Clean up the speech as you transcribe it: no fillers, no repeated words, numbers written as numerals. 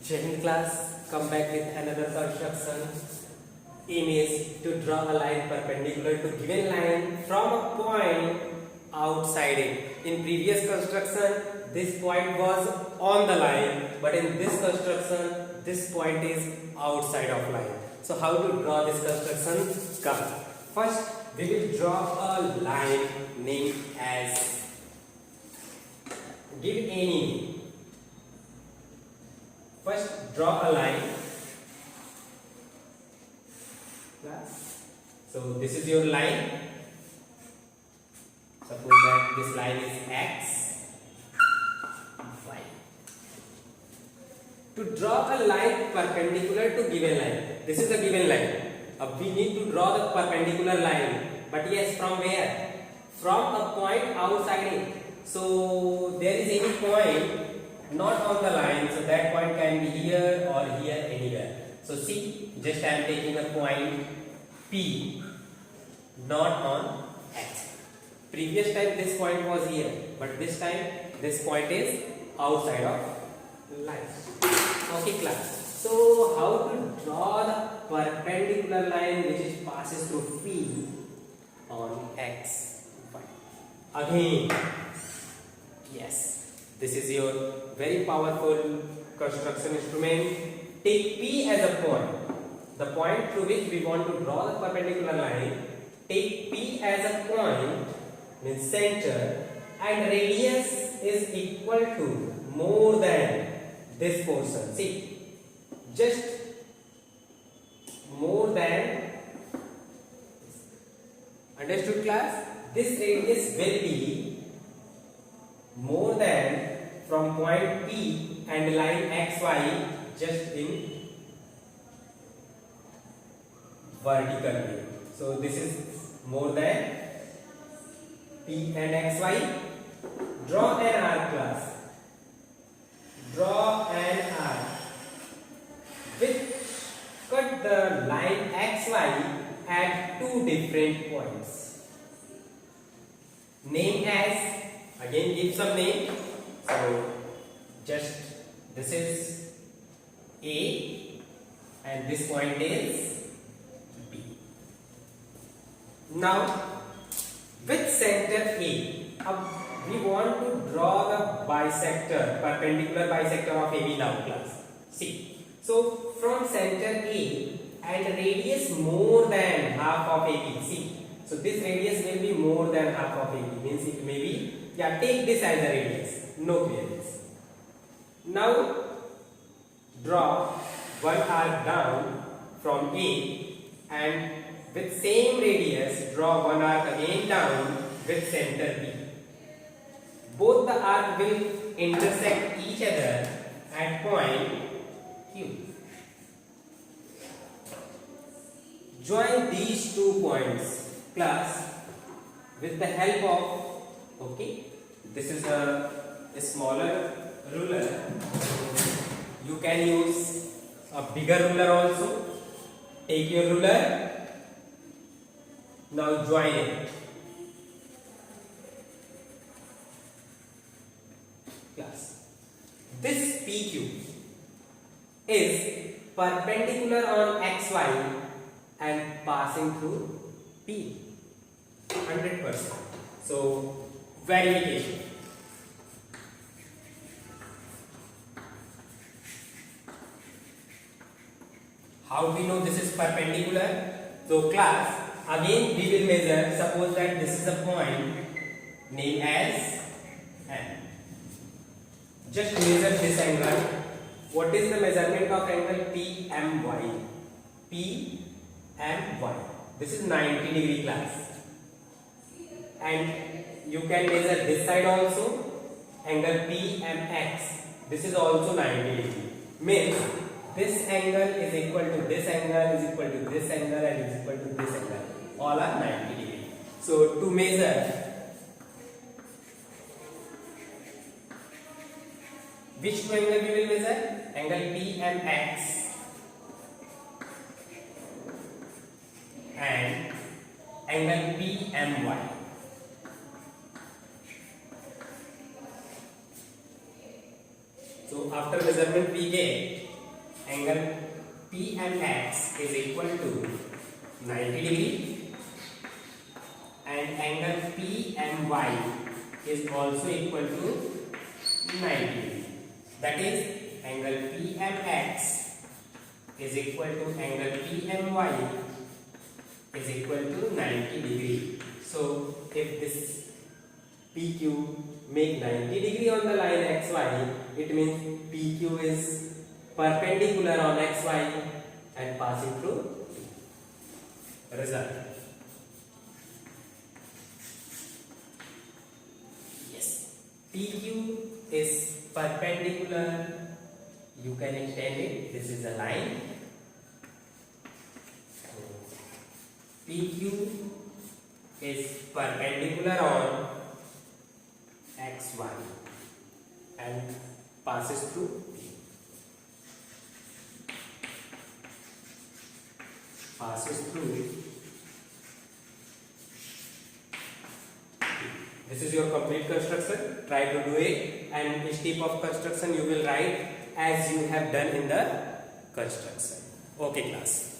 Second class, come back with another construction. Aim is to draw a line perpendicular to given line from a point outside it. In previous construction, this point was on the line, but in this construction, this point is outside of line. So how to draw this construction? Come. First, we will draw a line named as. Give any name. First, draw a line. So this is your line. Suppose that this line is x, y. To draw a line perpendicular to given line. This is a given line. We need to draw the perpendicular line. But yes, from where? From a point outside it. So there is any point not on the line. So that point can be here or here, anywhere. So see, just I am taking a point P, not on X. Previous time this point was here, but this time this point is outside of line. Okay, class. So how to draw the perpendicular line which passes through P on X, Y? Again, yes, this is your very powerful construction instrument. Take P as a point, the point through which we want to draw the perpendicular line. Take P as a point, means center, and radius is equal to more than this portion. See, just more than. Understood, class? This radius will be more than from point P and line XY just in vertical way. So this is more than P and XY. Draw an arc, class. Draw an arc which cut the line XY at two different points. Name as, again give some name. So just this is A and this point is B. Now with center A, we want to draw the bisector, perpendicular bisector of AB now, class. See, so from center A and radius more than half of AB. See, so this radius will be more than half of AB, means it may be, yeah, take this as a radius, no clearness. Now draw one arc down from A and with same radius draw one arc again down with center B. Both the arc will intersect each other at point Q. Join these 2 points, class, with the help of, okay, this is a smaller ruler. You can use a bigger ruler also. Take your ruler. Now join it. Class, this PQ is perpendicular on XY and passing through P. 100%. So verification. How we know this is perpendicular? So class, again we will measure. Suppose that this is a point named as M. Just measure this angle. What is the measurement of angle PMY? PMY. This is 90 degree, class. And you can measure this side also. Angle PMX. This is also 90 degree. Means this angle is equal to this angle, is equal to this angle, and is equal to this angle. All are 90 degree. So to measure, which two angle we will measure? Angle PMX and angle PMY. So after measurement we get angle PMX is equal to 90 degree and angle PMY is also equal to 90 degree. That is, angle PMX is equal to angle PMY is equal to 90 degree. So if this PQ make 90 degree on the line XY, it means PQ is perpendicular on XY and passing through result. Yes, PQ is perpendicular. You can extend it. This is a line. PQ is perpendicular on XY and passes through This is your complete construction. Try to do it, and each step of construction you will write as you have done in the construction. Okay class.